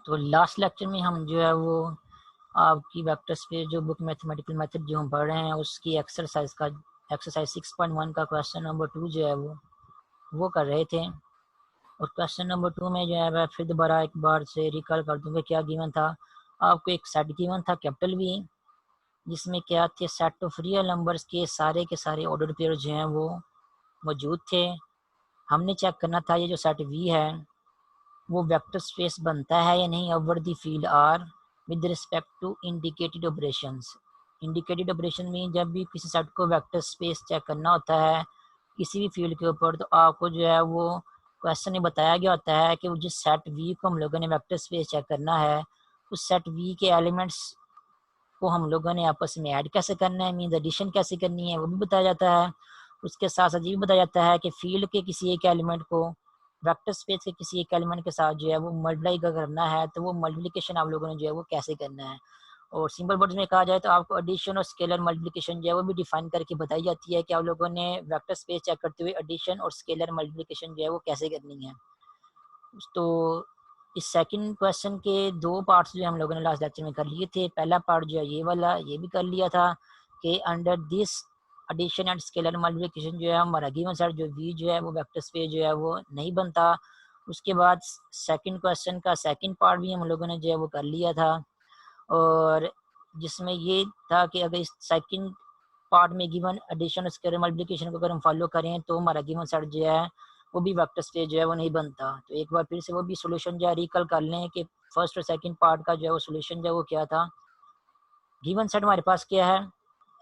तो last lecture में हम जो है वो आपकी वेक्टर स्पेस जो बुक मैथमेटिकल मेथड जो हम पढ़ रहे हैं उसकी एक्सरसाइज 6.1 का क्वेश्चन नंबर 2 जो है वो कर रहे थे। और क्वेश्चन नंबर 2 में जो है मैं फिर दोबारा एक बार से रिकॉल कर दूंगा क्या गिवन था। आपको एक सेट गिवन था कैपिटल वी, जिसमें क्या थे सेट ऑफ रियल नंबर्स के सारे ऑर्डर पेयर जो हैं वो मौजूद थे। हमने चेक करना था ये जो सेट वी है वो वेक्टर स्पेस बनता है या नहीं over the field are with respect to indicated operations. Indicated operation में जब भी किसी सेट को वेक्टर स्पेस चेक करना होता है किसी भी फील्ड के ऊपर, तो आपको जो है वो क्वेश्चन में बताया गया होता है कि वो जिस सेट वी को हम लोगों ने वेक्टर स्पेस चेक करना है उस सेट वी के एलिमेंट्स को हम लोगों ने आपस में ऐड कैसे करना है, मीन्स एडिशन कैसे करनी है वो भी बताया जाता है। उसके साथ साथ ये भी बताया जाता है कि फील्ड के किसी एक एलिमेंट को वेक्टर स्पेस के किसी एक एलिमेंट के साथ जो है वो मल्टीप्लाई करना है तो वो मल्टीप्लिकेशन आप लोगों ने जो है वो कैसे करना है। और सिंपल वर्ड्स में कहा जाए तो आपको एडिशन और स्केलर मल्टीप्लिकेशन जो है वो भी डिफाइन करके बताई जाती है कि आप लोगों ने वेक्टर स्पेस चेक करते हुए एडिशन और स्केलर मल्टीप्लिकेशन जो है वो कैसे करनी है। तो इस सेकंड क्वेश्चन के दो पार्ट्स जो हम लोगों ने लास्ट लेक्चर में कर लिए थे। पहला पार्ट जो है ये वाला ये भी कर लिया था कि under this addition and scalar multiplication जो है हमारा गिवन सेट जो वी जो है वो वेक्टर स्पेस जो है वो नहीं बनता। उसके बाद सेकंड क्वेश्चन का सेकंड पार्ट भी हम लोगों ने जो है वो कर लिया था, और जिसमें ये था कि अगर इस सेकंड पार्ट में गिवन एडिशन और स्केलर मल्टीप्लिकेशन को अगर हम फॉलो करें तो हमारा गिवन सेट जो है वो भी वेक्टर स्पेस जो है वो नहीं बनता। तो एक बार फिर से वो भी सोल्यूशन जो है रिकल कर लें कि फर्स्ट और सेकंड पार्ट का जो है वो सोल्यूशन जो है वो क्या था। गिवन सेट हमारे पास क्या है,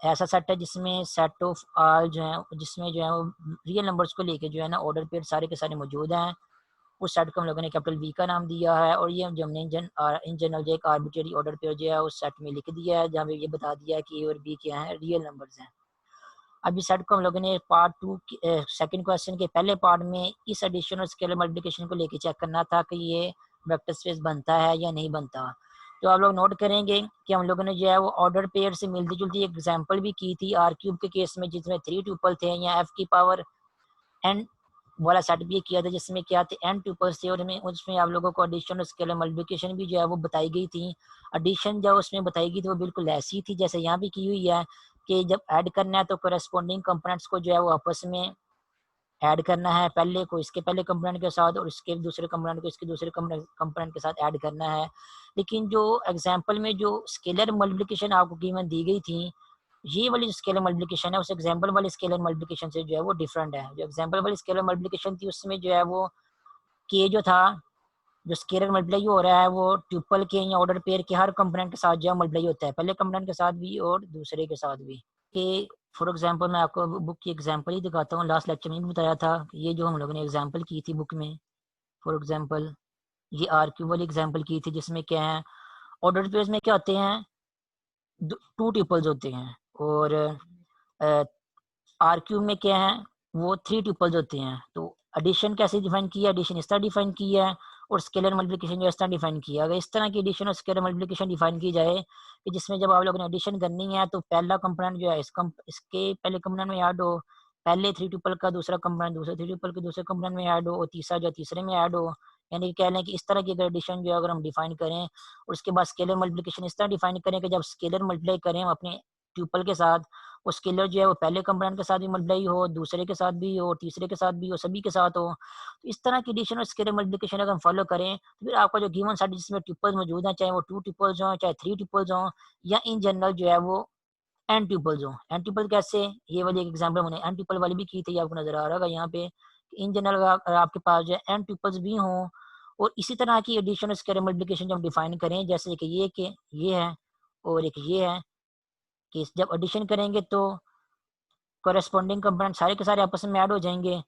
ऐसा सेट है जिसमें सेट ऑफ आल जो है जिसमें जो है वो रियल नंबर्स को लेके जो है ना ऑर्डर पेयर सारे के सारे मौजूद हैं। उस सेट को हम लोगों ने कैपिटल वी का नाम दिया है, और ये जो हमने इन जनरल जो एक आर्बिट्रेरी ऑर्डर पेयर जो है उस सेट में लिख दिया है जहाँ पे ये बता दिया है कि ए और बी क्या है, रियल नंबर्स हैं। अब इस सेट को हम लोगों ने पार्ट 2 सेकंड क्वेश्चन के पहले पार्ट में इस एडिशन और स्केलर मल्टीप्लिकेशन को लेके चेक करना था कि ये वेक्टर स्पेस बनता है या नहीं बनता। तो आप लोग नोट करेंगे कि हम लोगों ने जो है वो ऑर्डर पेयर से मिलती जुलती एग्जांपल भी की थी आर क्यूब के केस में जिसमें 3 ट्यूपल थे, या एफ की पावर एन वाला सेट भी किया था जिसमें क्या थे एन ट्यूपल्स थे, और उसमें आप लोगों को एडिशन और स्केलर मल्टीप्लिकेशन भी जो है वो बताई गई थी। एडिशन जो उसमें बताई गई थी वो बिल्कुल ऐसी थी जैसे यहाँ भी की हुई है कि जब ऐड करना है तो करस्पॉन्डिंग कंपोनेंट्स को जो है वो आपस में ऐड करना है, पहले को इसके पहले कंपोनेंट के साथ और इसके दूसरे कंपोनेंट को इसके दूसरे कंपोनेंट के साथ ऐड करना है। लेकिन जो एग्जांपल में जो स्केलर मल्टीप्लिकेशन आपको कीमत दी गई थी, ये वाली जो स्केलर मल्टीप्लिकेशन है उस एग्जांपल वाली स्केलर मल्टीप्लिकेशन से जो है वो डिफरेंट है। जो एग्जांपल वाली स्केलर मल्टीप्लिकेशन थी उसमें जो है वो के जो था जो स्केलर मल्टीप्लाई हो रहा है वो ट्यूपल के या ऑर्डर पेयर के हर कंपोनेंट के साथ जो है मल्टीप्लाई होता है, पहले कंपोनेंट के साथ भी और दूसरे के साथ भी। कि फॉर एग्जांपल मैं आपको बुक की एग्जांपल ही दिखाता हूँ। लास्ट लेक्चर में भी बताया था कि ये जो हम लोगों ने एग्जांपल की थी बुक में, फॉर एग्जांपल ये आर क्यूब वाली एग्जांपल की थी जिसमें क्या है ऑर्डर पेयर्स में क्या होते हैं, 2 ट्यूपल्स होते हैं, और आर क्यूब में क्या है वो 3 ट्यूपल्स होते हैं। तो एडिशन कैसे डिफाइन किया, एडिशन इस तरह डिफाइन किया है, और स्केलर मल्टीप्लिकेशन जो इस तरह डिफाइन किया। अगर इस तरह की एडिशन और स्केलर मल्टीप्लिकेशन डिफाइन की जाए कि जिसमें जब आप लोगों ने एडिशन करनी है तो पहला कंपोनेंट जो है इसके पहले कंपोनेंट में ऐड हो, पहले 3 ट्यूपल का दूसरा कंपोनेंट दूसरे 3 ट्यूपल के दूसरे कंपोनेंट में ऐड हो, और तीसरा जो तीसरे में ऐड हो, यानी कि कह लें कि इस तरह की अगर एडिशन जो है अगर हम डिफाइन करें और उसके बाद स्केलर मल्टीप्लिकेशन इस तरह डिफाइन करें कि जब स्केलर मल्टीप्लाई करें हम अपने ट्यूपल के साथ, वो स्केलर जो है वो पहले कंपोनेंट के साथ भी मल्टीप्लाई हो, दूसरे के साथ भी हो, तीसरे के साथ भी हो, सभी के साथ हो। तो इस तरह की एडिशन और स्केलर मल्टीप्लिकेशन अगर हम फॉलो करें तो फिर आपका जो गिवन सेट जिसमें ट्यूपल्स मौजूद हैं चाहे वो 2 ट्यूपल्स हों चाहे 3 ट्यूपल्स हों, या इन जनरल जो है वो एन ट्यूपल्स हों। एन ट्यूपल कैसे, ये वाली एक एग्जाम्पल मैंने एन ट्यूपल वाली भी की थी, आपको नजर आ रहा होगा यहाँ पे। इन जनरल अगर आपके पास जो है एन ट्यूपल्स भी हों और इसी तरह की एडिशन और स्केलर मल्टीप्लिकेशन जब हम डिफाइन करें जैसे कि ये है और एक ये है, कि जब एडिशन करेंगे तो कोरेस्पॉन्डिंग कंपोनेंट सारे के सारे आपस में ऐड हो जाएंगे,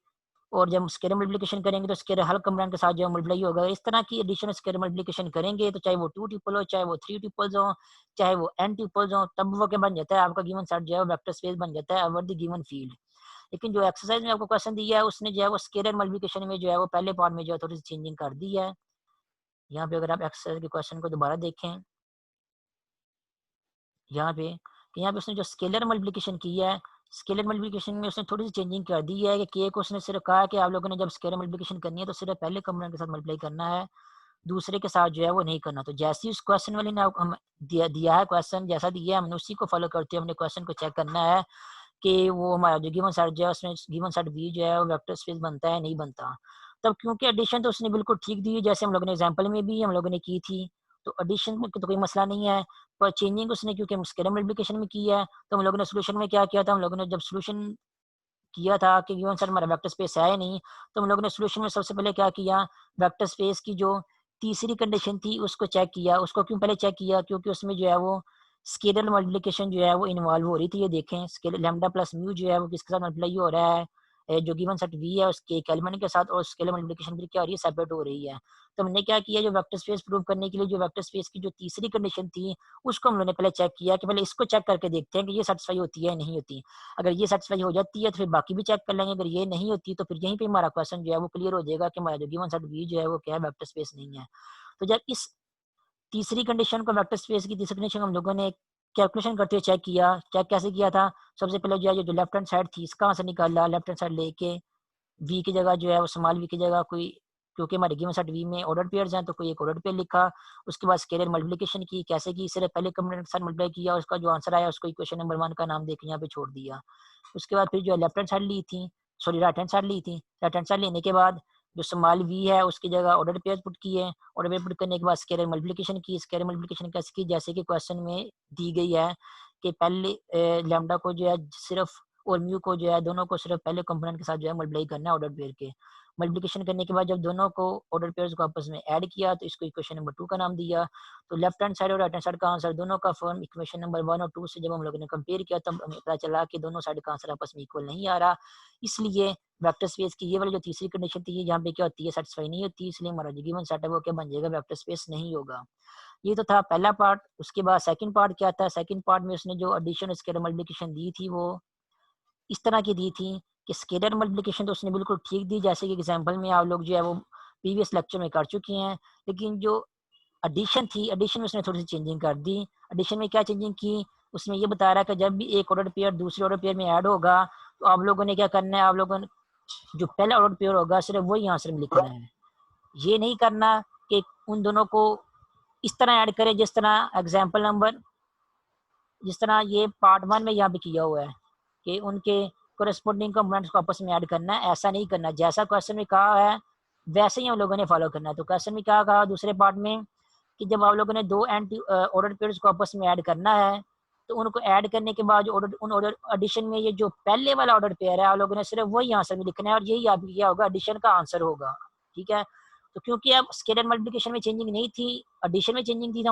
और जब स्केलर मल्टीप्लिकेशन करेंगे तो स्केलर हर कंपोनेंट के साथ जो मल्टीप्लाई होगा। इस तरह की एडिशन स्केलर मल्टीप्लिकेशन करेंगे तो चाहे वो 2 ट्यूपल हो चाहे वो 3 ट्यूपल्स हो चाहे वो एन ट्यूपल्स हो, तब वो क्या बन जाता है आपका गिवन सेट जो है वेक्टर स्पेस बन जाता है ओवर द गिवन फील्ड। लेकिन जो एक्सरसाइज में आपको क्वेश्चन दिया है उसने जो है वो स्केलर मल्टीप्लिकेशन में जो है वो पहले पार्ट में जो है थोड़ी सी चेंजिंग कर दी है। यहाँ पे अगर आप एक्सरसाइज के क्वेश्चन को दोबारा देखें, यहाँ पे उसने जो स्केलर मल्टीप्लिकेशन किया है, स्केलर मल्टीप्लिकेशन में उसने थोड़ी सी चेंजिंग कर दी है कि के को उसने सिर्फ कहा कि आप लोगों ने जब स्केलर मल्टीप्लिकेशन करनी है तो सिर्फ पहले कंपोनेंट के साथ मल्टीप्लाई करना है, दूसरे के साथ जो है वो नहीं करना। तो जैसे ही उस क्वेश्चन वाले ने हम दिया है क्वेश्चन, जैसा दिया है हमने उसी को फॉलो करते हुए हमने क्वेश्चन को चेक करना है कि वो हमारा जो गिवन सेट जो है उसमें गिवन सेट वी जो है वो वेक्टर स्पेस बनता है नहीं बनता। तब क्योंकि एडिशन तो उसने बिल्कुल ठीक दी जैसे हम लोगों ने एग्जांपल में भी हम लोगों ने की थी, तो एडिशन में तो कोई मसला नहीं है। पर चेंजिंग उसने क्योंकि स्केलर मल्टीप्लिकेशन में की है, तो हम लोगों ने सोल्यूशन में क्या किया था, हम लोगों ने जब सोल्यूशन किया था कि गिवन सेट हमारा वेक्टर स्पेस है या नहीं, तो हम लोगों ने सोल्यूशन में सबसे पहले क्या किया, वेक्टर स्पेस की जो तीसरी कंडीशन थी उसको चेक किया। उसको क्यों पहले चेक किया, क्योंकि उसमें जो है वो स्केलर मल्टीप्लिकेशन जो है वो इन्वॉल्व हो रही थी। ये देखें स्केलर लैम्डा प्लस म्यू जो है वो किसके साथ मल्टीप्लाई हो रहा है, जो गिवन सेट वी है उसके एक एलिमेंट के साथ, और स्केलर मल्टीप्लिकेशन फिर क्या हो रही है, सेपरेट हो रही है। तो हमने क्या किया, जो वेक्टर स्पेस प्रूव करने के लिए जो वेक्टर स्पेस की जो तीसरी कंडीशन थी उसको हम लोगों ने पहले चेक किया कि पहले इसको चेक करके देखते हैं कि ये सेटिस्फाई होती है या नहीं होती। अगर ये सेटिस्फाई हो जाती है तो फिर बाकी भी चेक कर लेंगे, अगर ये नहीं होती तो फिर यहीं पे हमारा क्वेश्चन जो है वो क्लियर हो जाएगा कि हमारा जो गिवन सेट वी जो है वो क्या है, वेक्टर स्पेस नहीं है। तो जब इस तीसरी कंडीशन को वेक्टर स्पेस की तीसरी कंडीशन हम लोगों ने कैलकुलेशन करते हुए चेक किया। चेक कैसे किया था, सबसे पहले जो है जो लेफ्ट हैंड साइड थी इसका आंसर निकाला, लेफ्ट हैंड साइड लेके वी की जगह जो है वो स्मॉल वी की जगह कोई, क्योंकि हमारे गिवन सेट वी में ऑर्डर पेयर्स हैं तो कोई एक ऑर्डर पेयर लिखा। उसके बाद स्केलर मल्टीप्लिकेशन की, कैसे की, सिर्फ पहले कंपोनेंट के साथ मल्टीप्लाई किया, उसका जो आंसर आया उसको इक्वेशन नंबर 1 का नाम देकर यहाँ पे छोड़ दिया। उसके बाद फिर जो है लेफ्ट हैंड साइड ली थी, सॉरी राइट हैंड साइड ली थी। राइट हैंड साइड लेने के बाद जो स्मॉल वी है उसकी जगह ऑर्डर पेयर पुट किए, ऑर्डर पेयर पुट करने के बाद स्केलर मल्टीप्लिकेशन की। स्केलर मल्टीप्लिकेशन कैसे की, जैसे कि क्वेश्चन में दी गई है कि पहले लैम्डा को जो है सिर्फ और म्यू को जो है दोनों को सिर्फ पहले कंपोनेंट के साथ जो है मल्टीप्लाई करना है ऑर्डर पेयर के। मल्टीप्लिकेशन करने के बाद जब दोनों को ऑर्डर पेयर्स को आपस में ऐड किया तो इसको इक्वेशन नंबर 2 का नाम दिया। तो लेफ्ट हैंड साइड और राइट हैंड साइड का आंसर दोनों का फॉर्म इक्वेशन नंबर 1 और 2 से जब हम लोगों ने कंपेयर किया तब हमें पता चला कि दोनों साइड का आंसर आपस में इक्वल नहीं आ रहा। इसलिए वेक्टर स्पेस की ये वाली जो तीसरी कंडीशन थी यहाँ पे क्या होती है, सेटिस्फाई नहीं होती, इसलिए हमारा जो गिवन सेट है वो क्या बन जाएगा, वेक्टर स्पेस नहीं होगा। ये तो था पहला पार्ट। उसके बाद सेकंड पार्ट क्या था, सेकंड पार्ट में उसने जो एडिशन स्केलर मल्टीप्लिकेशन दी थी वो इस तरह की दी थी कि स्केलर मल्टीप्लिकेशन तो उसने बिल्कुल ठीक दी, जैसे कि एग्जांपल में आप लोग जो है वो प्रीवियस लेक्चर में कर चुके हैं। लेकिन जो एडिशन थी, एडिशन में उसने थोड़ी सी चेंजिंग कर दी। एडिशन में क्या चेंजिंग की, उसमें ये बता रहा है कि जब भी एक ऑर्डर पेयर दूसरे ऑर्डर पेयर में ऐड होगा तो आप लोगों ने क्या करना है, आप लोगों ने जो पहला ऑर्डर पेयर होगा सिर्फ वही आंसर में लिखना है। ये नहीं करना कि उन दोनों को इस तरह ऐड करें जिस तरह एग्जाम्पल नंबर, जिस तरह ये पार्ट 1 में यहाँ पे किया हुआ है कि उनके कोरेस्पोंडिंग कंपोनेंट्स को आपस में ऐड करना है। ऐसा नहीं करना, जैसा क्वेश्चन में कहा है वैसे ही हम लोगों ने फॉलो करना है। तो क्वेश्चन में क्या कहा दूसरे पार्ट में कि जब आप लोगों ने दो एंटी ऑर्डर पेयर्स को आपस में ऐड करना है तो उनको ऐड करने के बाद उन ऑर्डर एडिशन में ये जो पहले वाला ऑर्डर पेयर है आप लोगों ने सिर्फ वही आंसर में लिखना है और यही आप क्या होगा, एडिशन का आंसर होगा। ठीक है। तो क्योंकि अब स्केलर मल्टीप्लिकेशन में चेंजिंग नहीं थी, एडिशन में चेंजिंग थी, तो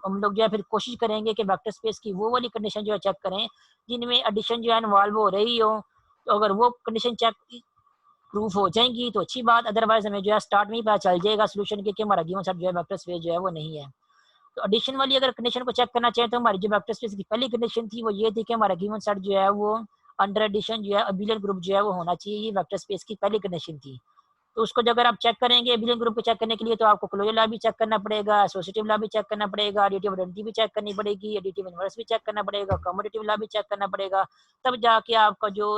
हम लोग जो है फिर कोशिश करेंगे कि वेक्टर स्पेस की वो वाली कंडीशन जो है चेक करें जिनमें एडिशन जो है इन्वॉल्व हो रही हो। तो अगर वो कंडीशन चेक प्रूफ हो जाएंगी तो अच्छी बात, अदरवाइज हमें जो है स्टार्ट में ही पता चल जाएगा सोल्यूशन के कि हमारा गिवन सेट जो है वेक्टर स्पेस जो है वो नहीं है। तो एडिशन वाली अगर कंडीशन को चेक करना चाहें तो हमारी जो वेक्टर स्पेस की पहली कंडीशन थी वो ये थी कि हमारा गिवन सेट जो है वो अंडर एडिशन जो है अबिलियन ग्रुप जो है वो होना चाहिए। ये वेक्टर स्पेस की पहली कंडीशन थी। तो उसको अगर आप चेक करेंगे एबिलियन ग्रुप को चेक करने के लिए तो आपको क्लोजर लॉ भी चेक करना पड़ेगा, एसोसिएटिव लॉ भी चेक करना पड़ेगा, एडिटिव आइडेंटिटी भी चेक करनी पड़ेगी, एडिटिव इनवर्स भी चेक करना पड़ेगा, कम्यूटेटिव लॉ भी चेक करना पड़ेगा। तब जाके आपका जो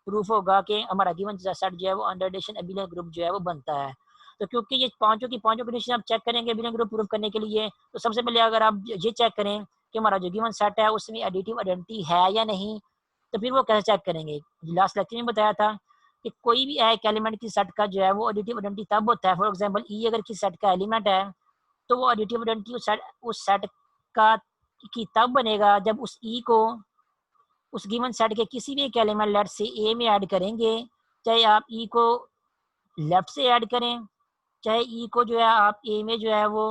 प्रूफ होगा कि हमारा गिवन सेट जो है वो अंडर एडिशन एबिलियन ग्रुप जो है वो बनता है। तो क्योंकि ये पांचों की पांचों कंडीशन आप चेक करेंगे एबिलियन ग्रुप प्रूफ करने के लिए, तो सबसे पहले अगर आप ये चेक करें कि हमारा जो गिवन सेट है उसमें एडिटिव आइडेंटिटी है या नहीं, तो फिर वो कैसे चेक करेंगे। लास्ट लेक्चर में बताया था कि कोई भी एक एलिमेंट की सेट का जो है वो एडिटिव आइडेंटिटी तब होता है, फॉर एग्जांपल ई अगर किसी सेट का एलिमेंट है तो वो एडिटिव आइडेंटिटी उस सेट का की तब बनेगा जब उस ई को उस गिवन सेट के किसी भी एक एलिमेंट लेट से ए में ऐड करेंगे। चाहे आप ई को लेफ्ट से ऐड करें, चाहे ई को जो है आप ए में जो है वो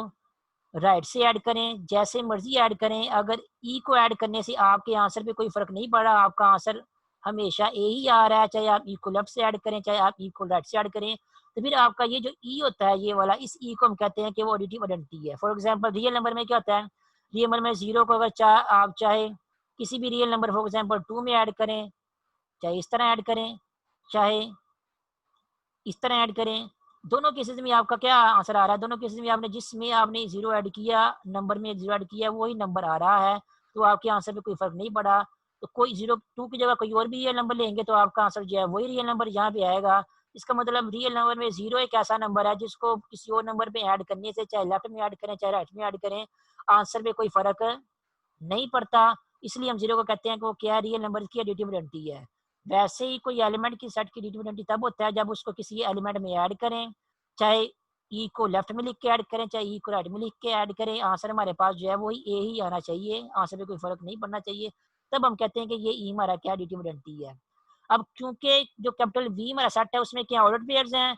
राइट से ऐड करें, जैसे मर्जी ऐड करें, अगर ई को ऐड करने से आपके आंसर पे कोई फर्क नहीं पड़ा, आपका आंसर हमेशा ए ही आ रहा है, चाहे आप ई को लेफ्ट से ऐड करें चाहे आप ई को राइट से ऐड करें, तो फिर आपका ये जो ई होता है ये वाला, इस ई को हम कहते हैं कि वो एडिटिव आइडेंटिटी है। फॉर एग्जांपल रियल नंबर में क्या होता है, रियल नंबर में जीरो को अगर आप चाहे किसी भी रियल नंबर फॉर एग्जांपल 2 में ऐड करें, चाहे इस तरह ऐड करें चाहे इस तरह ऐड करें, दोनों केसेस में आपका क्या आंसर आ रहा है, दोनों केसेस में आपने जिसमें आपने जीरो ऐड किया, नंबर में जीरो ऐड किया वही नंबर आ रहा है, तो आपके आंसर पे कोई फर्क नहीं पड़ा। तो कोई 02 की जगह कोई और भी रियल नंबर लेंगे तो आपका आंसर जो है वही रियल नंबर यहाँ पे आएगा। इसका मतलब रियल नंबर में जीरो एक ऐसा नंबर है जिसको किसी और नंबर पे ऐड करने से, चाहे लेफ्ट में ऐड करें चाहे राइट में ऐड करें, आंसर में कोई फर्क नहीं पड़ता। इसलिए हम जीरो को कहते हैं कि वो क्या रियल नंबर की एडिटिव आइडेंटिटी है। वैसे ही कोई एलिमेंट की सेट की एडिटिव आइडेंटिटी तब होता है जब उसको किसी एलिमेंट में ऐड करें, चाहे ई को लेफ्ट में लिख के ऐड करें चाहे ई को राइट में लिख के ऐड करें, आंसर हमारे पास जो है वही ए ही आना चाहिए, आंसर में कोई फर्क नहीं पड़ना चाहिए। तब हम कहते हैं कि ये ई हमारा क्या एडिटिव आइडेंटिटी है। अब क्योंकि जो कैपिटल वी हमारा सेट है उसमें क्या ऑर्डर पेयर्स हैं,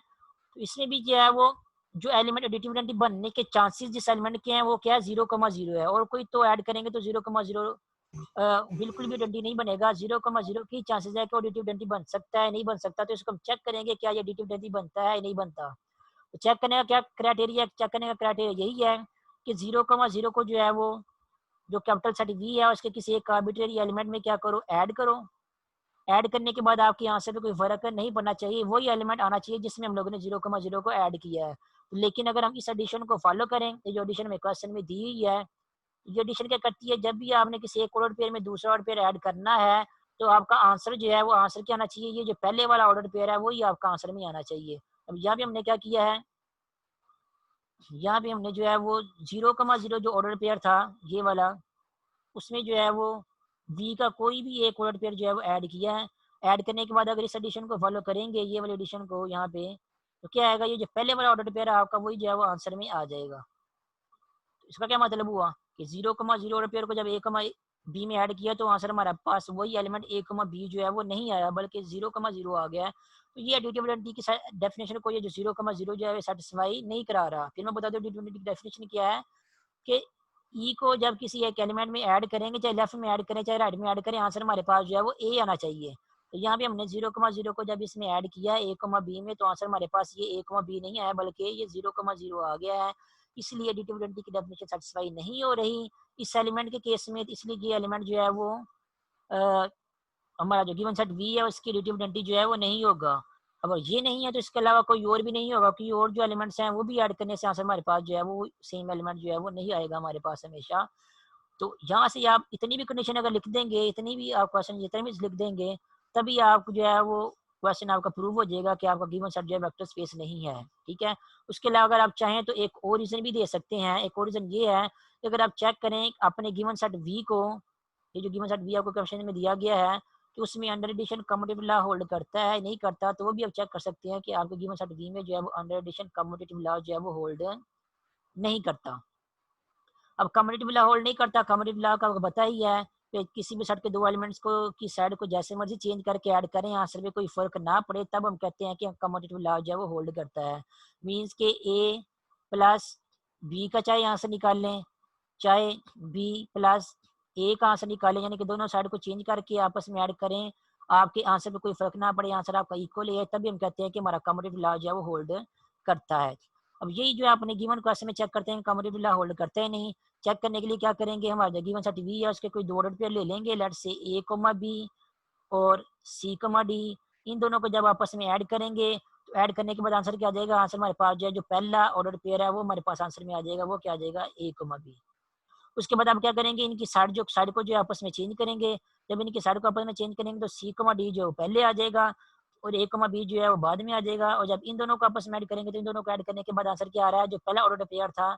तो इसमें भी जो है वो जो एलिमेंट एडिटिव आइडेंटिटी बनने के चांसेस जिस एलिमेंट के हैं वो क्या है 0,0 है, और कोई तो ऐड करेंगे तो 0,0 बिल्कुल भी आइडेंटिटी नहीं बनेगा। 0,0 की चांसेस है कि एडिटिव आइडेंटिटी बन सकता है नहीं बन सकता, तो इसको हम चेक करेंगे क्या ये एडिटिव आइडेंटिटी बनता है या नहीं बनता। तो चेक करने का क्या क्राइटेरिया, चेक करने का क्राइटेरिया यही है कि 0,0 को जो है वो जो कैपिटल सेट वी है उसके किसी एक आर्बिट्रेरी एलिमेंट में क्या करो, ऐड करो। ऐड करने के बाद आपके आंसर पे कोई फर्क नहीं पड़ना चाहिए, वही एलिमेंट आना चाहिए जिसमें हम लोगों ने 0,0 को ऐड किया है। लेकिन अगर हम इस एडिशन को फॉलो करें, तो जो एडिशन में क्वेश्चन में दी हुई है, ये एडिशन क्या करती है, जब भी आपने किसी एक ऑर्डर पेयर में दूसरा ऑर्डर पेयर ऐड करना है तो आपका आंसर जो है वो आंसर क्या आना चाहिए, ये जो पहले वाला ऑर्डर पेयर है वही आपका आंसर में आना चाहिए। अब यहाँ पे हमने क्या किया है, यहाँ पे हमने जो है वो 0,0 जो ऑर्डर पेयर था ये वाला, उसमें जो है वो वी का कोई भी एक ऑर्डर पेयर जो है वो ऐड किया है। ऐड करने के बाद अगर इस एडिशन को फॉलो करेंगे, ये वाले एडिशन को यहाँ पे, तो क्या आएगा, ये जो पहले वाला ऑर्डर पेयर है आपका वही जो है वो आंसर में आ जाएगा। इसका क्या मतलब हुआ कि 0,0 ऑर्डर पेयर को जब ए कमा बी में ऐड किया तो आंसर हमारे पास वही एलिमेंट ए कमा बी जो है वो नहीं आया बल्कि 0,0 आ गया है। तो ये एडिटिव आइडेंटिटी की डेफिनेशन को ये जो 0,0 जो है सेटिस्फाई नहीं करा रहा। फिर मैं बता दूं एडिटिव आइडेंटिटी की डेफिनेशन क्या है कि ई को जब किसी एक एलिमेंट में ऐड करेंगे, चाहे लेफ्ट में ऐड करें चाहे राइट में ऐड करें, आंसर हमारे पास जो है वो ए आना चाहिए। तो यहाँ पे हमने 0,0 को जब इसमें ऐड किया ए कमा बी में, तो आंसर हमारे पास ये ए कमा बी नहीं आया बल्कि ये 0,0 आ गया है। इसलिए एडिटिव आइडेंटिटी की डेफिनेशन सेटिस्फाई नहीं हो रही इस एलिमेंट के केस में। इसलिए ये एलिमेंट जो है वो अ, हमारा जो गिवन सेट वी है उसकी एडिटिव आइडेंटिटी जो है वो नहीं होगा। अगर ये नहीं है तो इसके अलावा कोई और भी नहीं होगा, क्योंकि और जो एलिमेंट्स हैं वो भी ऐड करने से आंसर हमारे पास जो है वो सेम एलिमेंट जो है वो नहीं आएगा हमारे पास हमेशा। तो यहाँ से आप इतनी भी कंडीशन अगर लिख देंगे, इतनी भी आप क्वेश्चन जितने भी लिख देंगे, तभी आप जो है वो क्वेश्चन आपका प्रूव हो जाएगा कि आपका गिवन सेट जो है वेक्टर स्पेस नहीं है। ठीक है। उसके अलावा अगर आप चाहें तो एक और रीजन भी दे सकते हैं। एक और रीजन ये है कि अगर आप चेक करें अपने गिवन सेट वी को, ये जो गिवन सेट वी आपको क्वेश्चन में दिया गया है कि उसमें under addition commutative law hold करता है नहीं करता, तो वो भी आप चेक कर सकते हैं कि आपके गिवन सेट वी में जो है वो अंडर एडिशन कम्यूटेटिव लॉ जो है वो होल्ड नहीं करता। अब कम्यूटेटिव लॉ होल्ड नहीं करता, कम्यूटेटिव लॉ का आपको पता ही है कि किसी भी सेट के दो एलिमेंट्स को की साइड को जैसे मर्जी चेंज करके ऐड करें, आंसर में कोई फर्क ना पड़े, तब हम कहते हैं कि कम्यूटेटिव लॉ जो है वो होल्ड करता है। मीन्स के ए प्लस बी का चाहे आंसर निकाल लें, चाहे बी प्लस ए का आंसर निकालें, यानी कि दोनों साइड को चेंज करके आपस में ऐड करें, आपके आंसर पे कोई फर्क ना पड़े, आंसर आपका इक्वल है, तभी हम कहते हैं कि हमारा कम्यूटेटिव लॉ जो है वो होल्ड करता है। अब यही जो है अपने गिवन क्वेश्चन में चेक करते हैं कम्यूटेटिव लॉ होल्ड करते हैं नहीं। चेक करने के लिए क्या करेंगे, हमारा जो गिवन सेट वी है उसके कोई दो ऑर्डर पेयर ले लेंगे, लेट से ए कोमा बी और सी कोमा डी। इन दोनों को जब आपस में ऐड करेंगे तो ऐड करने के बाद आंसर क्या आ जाएगा, आंसर हमारे पास जो है जो पहला ऑर्डर पेयर है वो हमारे पास आंसर में आ जाएगा, वो क्या आ जाएगा ए कोमा बी। उसके बाद आप क्या करेंगे, इनकी साइड को जो आपस में चेंज करेंगे। जब इनकी साइड को आपस में चेंज करेंगे तो सी कोमा डी जो पहले आ जाएगा और ए कोमा बी जो है वो बाद में आ जाएगा। और जब इन दोनों को आपस में ऐड करेंगे तो इन दोनों को ऐड करने के बाद आंसर क्या आ रहा है, जो पहला ऑर्डर पेयर था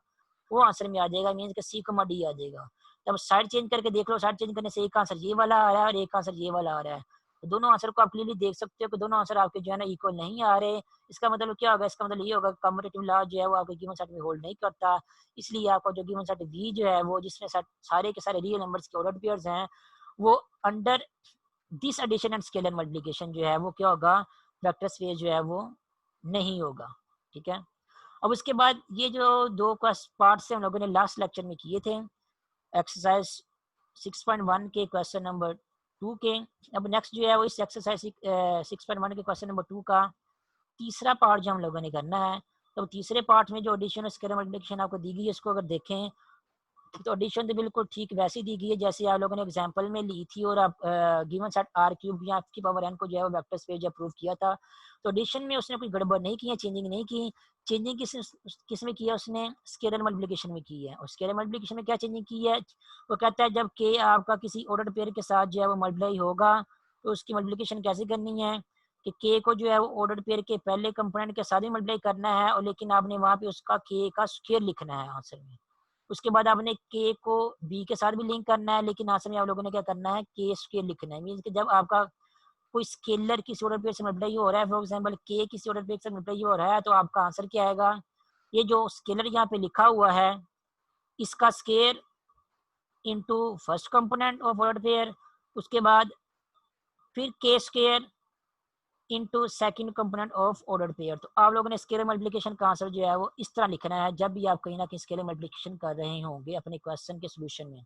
वो आंसर में आ जाएगा, मीन्स कि सी कोमा डी आ जाएगा। तब साइड चेंज करके देख लो, साइड चेंज करने से एक आंसर ये वाला आ रहा है और एक आंसर ये वाला आ रहा है। तो दोनों आंसर को आप क्लियरली देख सकते हो कि दोनों आंसर आपके जो है ना इक्वल नहीं आ रहे। इसका मतलब क्या होगा, इसका मतलब ये होगा कम्यूटेटिव लॉ जो है वो आपके गिवन सेट में होल्ड नहीं करता। इसलिए आपका जो गिवन सेट वी जो है वो जिसमें सारे के सारे रियल नंबर्स के ऑर्डर पेयर्स हैं, वो under this addition and scalar multiplication जो है वो क्या होगा, वेक्टर स्पेस जो है वो नहीं होगा। ठीक है। अब उसके बाद ये जो दो पार्ट्स से हम लोगों ने लास्ट लेक्चर में किए थे, एक्सरसाइज 6.1 के क्वेश्चन नंबर 2 के। अब नेक्स्ट जो है वो इस एक्सरसाइज 6.1 के क्वेश्चन नंबर 2 का तीसरा पार्ट जो हम लोगों ने करना है। तो तीसरे पार्ट में जो एडिशन और स्केलर मल्टीप्लिकेशन आपको दी गई है, इसको अगर देखें तो एडिशन तो बिल्कुल ठीक वैसी दी गई है जैसे आप लोगों ने एग्जांपल में ली थी, और आप गिवन सेट आर क्यूब या की पावर एन को जो है वो वेक्टर स्पेस जो प्रूव किया था। तो एडिशन में उसने कोई गड़बड़ नहीं की है, चेंजिंग नहीं की। चेंजिंग किस में किया, उसने स्केलर मल्टीप्लिकेशन में की है। और स्केलर मल्टीप्लिकेशन में क्या चेंजिंग की है, वो कहता है जब के आपका किसी ऑर्डर पेयर के साथ जो है वो मल्टीप्लाई होगा तो उसकी मल्टीप्लिकेशन कैसे करनी है, कि के को जो है वो ऑर्डर पेयर के पहले कंपोनेंट के साथ ही मल्टीप्लाई करना है, और लेकिन आपने वहाँ पे उसका के का स्क्वायर लिखना है आंसर में। उसके बाद आपने के को बी के साथ भी लिंक करना है, लेकिन आंसर में आप लोगों ने क्या करना है, के स्क्वायर लिखना है। मीन्स कि जब आपका कोई स्केलर किसी ऑर्डर पेयर से मल्टीप्लाई हो रहा है, फॉर एग्जांपल के किसी ऑर्डर पेयर से मल्टीप्लाई हो रहा है, तो आपका आंसर क्या आएगा, ये जो स्केलर यहाँ पे लिखा हुआ है इसका square into first component of order pair, उसके बाद फिर के square into second component of order pair. तो आप लोगों ने स्केलर मल्टीप्लिकेशन का आंसर जो है वो इस तरह लिखना है जब भी आप कहीं ना कहीं स्केलर मल्टीप्लिकेशन कर रहे होंगे अपने क्वेश्चन के सोल्यूशन में।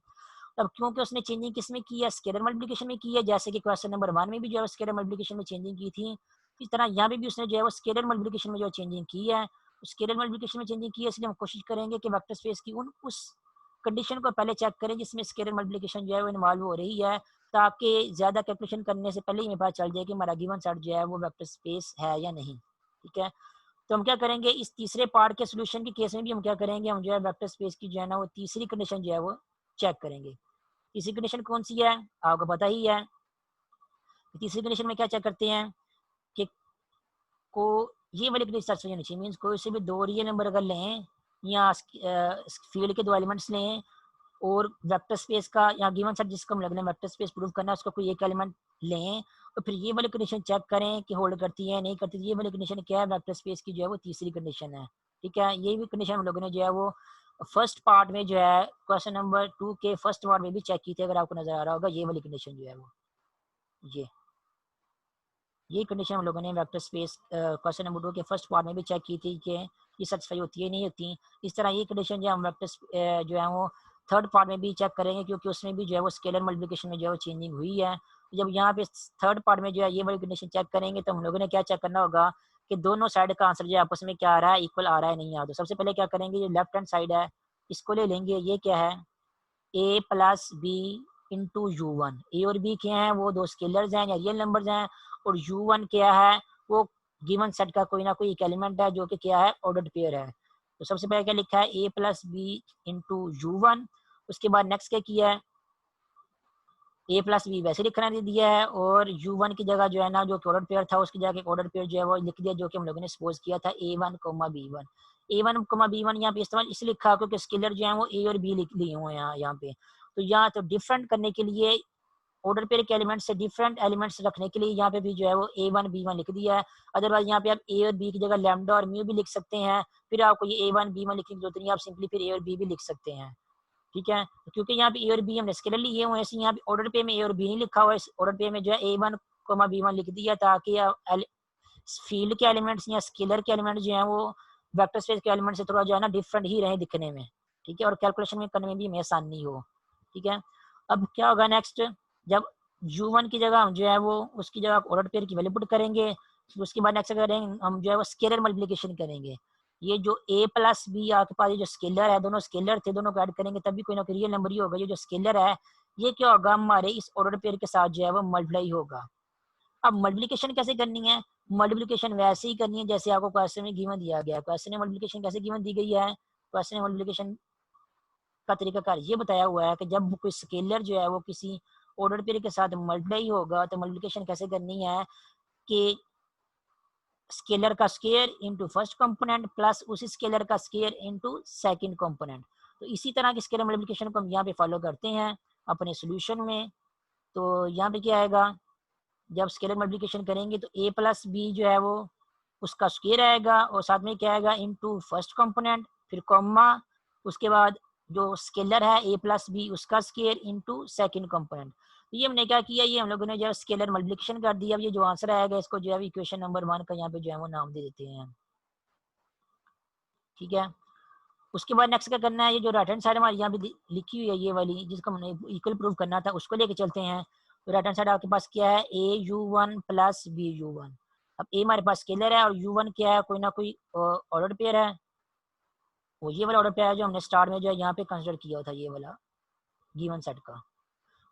अब क्योंकि उसने चेंजिंग किस में की है, स्केलर मल्टीप्लिकेशन में की है, जैसे कि क्वेश्चन नंबर 1 में भी जो है स्केलर मल्टीप्लिकेशन में चेंजिंग की थी, इस तरह यहाँ पे भी उसने जो है वो स्केलर मल्टीप्लिकेशन में जो चेंजिंग की है, स्केलर मल्टीप्लिकेशन में चेंजिंग की है। इसलिए हम कोशिश करेंगे कि वेक्टर स्पेस की उस कंडीशन को पहले चेक करें जिसमें स्केलर मल्टीप्लिकेशन जो है वो इन्वॉल्व हो रही है, ताकि ज्यादा कैलकुलेशन करने से पहले ही हमें पता चल जाए कि हमारा गिवन सेट जो है वो वेक्टर स्पेस है या नहीं। ठीक है, तो हम क्या करेंगे, इस तीसरे पार्ट के सोल्यूशन के केस में भी हम क्या करेंगे, हम जो है वेक्टर स्पेस की जो है ना वो तीसरी कंडीशन जो है वो चेक करेंगे। तीसरी कंडीशन कौन सी है, आपको पता ही है। तीसरी कंडीशन में क्या चेक करते हैं कि को ये वाली कंडीशन सच होनी चाहिए, मीन्स कोई से भी दो रियल नंबर अगर लें या फील्ड के दो एलिमेंट्स लें और वेक्टर स्पेस का या गिवन सेट जिसको हम लगना है वेक्टर स्पेस प्रूव करना है उसका कोई एक एलिमेंट लें, तो फिर ये वाली कंडीशन चेक करें कि होल्ड करती है नहीं करती। ये वाली कंडीशन क्या है, वेक्टर स्पेस की जो है वो तीसरी कंडीशन है। ठीक है, ये भी कंडीशन हम लोगों ने जो है वो फर्स्ट पार्ट में जो है क्वेश्चन नंबर 2 के फर्स्ट पार्ट में भी चेक की थी, अगर आपको नजर आ रहा होगा ये वाली कंडीशन जो है वो ये कंडीशन हम लोगों ने वेक्टर स्पेस क्वेश्चन नंबर 2 के फर्स्ट पार्ट में भी चेक की थी कि ये सेटिस्फाई होती है नहीं होती। इस तरह ये कंडीशन जो हम वेक्टर जो है वो थर्ड पार्ट में भी चेक करेंगे, क्योंकि उसमें भी जो है वो स्केलर मल्टीप्लिकेशन में जो है वो चेंजिंग हुई है। जब यहाँ पे थर्ड पार्ट में जो है ये वाली कंडीशन चेक करेंगे तो हम लोगों ने क्या चेक करना होगा कि दोनों साइड का आंसर जो है आपस में क्या आ रहा है, इक्वल आ रहा है नहीं आ रहा। तो सबसे पहले क्या करेंगे, ये लेफ्ट हैंड साइड है इसको ले लेंगे, ये क्या है A plus B into U one. A और बी क्या है, वो दो स्केलर्स हैं या रियल नंबर्स हैं, और यू वन क्या है, वो गिवन सेट का कोई ना कोई एक एलिमेंट है जो कि क्या है, ऑर्डर्ड पेयर है। तो सबसे पहले क्या लिखा है, A plus B into U one. उसके बाद नेक्स्ट क्या किया है, ए प्लस बी वैसे लिखना दे दिया है, और यू वन की जगह जो है ना जो ऑर्डर पेयर था उसकी जगह एक ऑर्डर पेयर जो है वो लिख दिया, जो कि हम लोगों ने सपोज किया था ए वन कोमा बी वन। ए वन कोमा बी वन यहाँ पे इस्तेमाल इसलिए लिखा क्योंकि स्केलर जो है वो ए और बी लिख लिए हुए हैं यहाँ पे। तो यहाँ तो डिफरेंट करने के लिए ऑर्डर पेयर के एलिमेंट से डिफरेंट एलिमेंट्स रखने के लिए यहाँ पे भी जो है वो ए वन बी वन लिख दिया है। अदरवाइज यहाँ पे आप ए और बी की जगह लैम्डा और म्यू भी लिख सकते हैं, फिर आपको ये ए वन बी वन लिखने की जरूरत नहीं, आप सिंपली फिर ए और बी भी लिख सकते हैं। ठीक है, क्योंकि यहाँ पे ए और बी हमने स्केलर लिए हुए हैं, यहाँ पे ऑर्डर पे में ए और बी नहीं लिखा हुआ है, ऑर्डर पे में जो है ए वन कोमा बी वन लिख दिया, ताकि फील्ड के एलिमेंट्स या स्केलर के एलिमेंट जो है वो वेक्टर स्पेस के एलिमेंट से थोड़ा जो है ना डिफरेंट ही रहे दिखने में। ठीक है, और कैलकुलेशन में करने में भी हमें आसानी हो। ठीक है, अब क्या होगा नेक्स्ट, जब u1 की जगह हम जो है वो उसकी जगह ऑर्डर पेयर की वैल्यू पुट करेंगे, उसके बाद नेक्स्ट करेंगे हम जो है वो स्केलर मल्टीप्लिकेशन करेंगे। ये जो a प्लस बी आपके पास ये जो स्केलर है, दोनों स्केलर थे, दोनों को ऐड करेंगे तब भी कोई ना कोई रियल नंबर ही होगा। ये जो स्केलर है ये क्या होगा, हमारे इस ऑर्डर पेयर के साथ जो है वो मल्टीप्लाई होगा। अब मल्टीप्लिकेशन कैसे करनी है, मल्टीप्लिकेशन वैसे ही करनी है जैसे आपको क्वेश्चन में गिवन दिया गया है। क्वेश्चन में मल्टीप्लिकेशन कैसे गिवन दी गई है, क्वेश्चन में मल्टीप्लिकेशन का तरीकाकार ये बताया हुआ है कि जब कोई स्केलर जो है वो किसी ऑर्डर पेयर के साथ मल्टीप्लाई होगा तो मल्टीप्लिकेशन कैसे करनी है कि स्केलर का square into first component plus उसी स्केलर का स्केयर इनटू सेकंड कंपोनेंट। तो इसी तरह की स्केलर मल्टीप्लिकेशन को हम यहाँ पे फॉलो करते हैं अपने सॉल्यूशन में। तो यहाँ पे क्या आएगा, जब स्केलर मल्टीप्लिकेशन करेंगे तो a प्लस बी जो है वो उसका स्क्वायर आएगा, और साथ में क्या आएगा इनटू फर्स्ट कंपोनेंट, फिर कॉमा, उसके बाद जो स्केलर है a प्लस बी उसका स्क्वायर इनटू सेकंड कंपोनेंट। तो ये हमने क्या किया, ये हम लोगों ने जो स्केलर मल्टीप्लिकेशन कर दिया। अब ये जो आंसर आएगा इसको जो है इक्वेशन नंबर 1 का यहाँ पे जो है वो नाम दे देते हैं। ठीक है, उसके बाद नेक्स्ट क्या करना है, ये जो राइट हैंड साइड हमारी यहाँ पे लिखी हुई है ये वाली जिसको हमने इक्वल प्रूव करना था उसको लेके चलते हैं। तो राइट हैंड साइड आपके पास क्या है, A U one plus B U one. अब ए हमारे पास स्केलर है और यू वन क्या है, कोई ना कोई ऑर्डर पेयर है, वो ये वाला ऑर्डर पेयर है जो हमने स्टार्ट में जो है यहाँ पे कंसिडर किया था, ये वाला गिवन सेट का।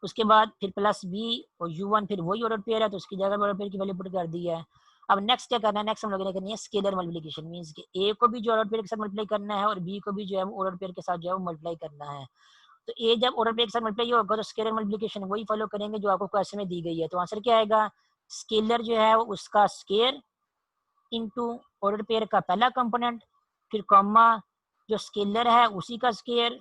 उसके बाद फिर प्लस बी और यू वन फिर वही ऑर्डर पेयर है तो उसकी जगह ऑर्डर पेयर की वैल्यू पुट कर दी है। अब नेक्स्ट क्या करना है, नेक्स्ट हम लोगों ने करनी है स्केलर मल्टीप्लिकेशन, मींस कि ए को भी जो ऑर्डर पेयर के साथ मल्टीप्लाई करना है और बी को भी जो है वो ऑर्डर पेयर के साथ जो है वो मल्टीप्लाई करना है। तो ए जब ऑर्डर पेयर के साथ मल्टीप्लाई होगा तो स्केलर मल्टीप्लिकेशन वही फॉलो करेंगे जो आपको क्वेश्चन में दी गई है। तो आंसर क्या आएगा, स्केलर जो है वो उसका स्केयर इनटू ऑर्डर पेयर का पहला कंपोनेंट, फिर कॉमा जो स्केलर है उसी का स्केयर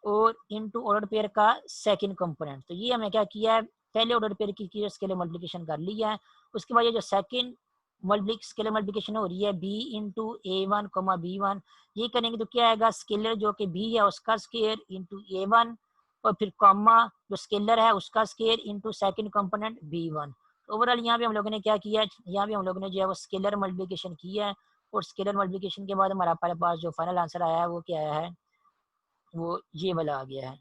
और इनटू ऑर्डर पेयर का सेकंड कंपोनेंट। तो ये हमें क्या किया है, पहले ऑर्डर पेयर की स्केलर मल्टीप्लिकेशन कर ली है। उसके बाद ये जो सेकंड स्केलर मल्टीप्लिकेशन हो रही है B into A one comma B one, ये करेंगे तो क्या आएगा, स्केलर जो कि बी है उसका स्केयर इंटू ए वन और फिर कॉमा जो स्केलर है उसका square into second component B one. Overall यहाँ पे हम लोगों ने क्या किया है, यहाँ पे हम लोगों ने जो है वो स्केलर मल्टीप्लिकेशन की है और स्केलर मल्टीप्लिकेशन के बाद हमारा पास जो फाइनल आंसर आया है वो क्या आया है, वो ये वाला आ गया है।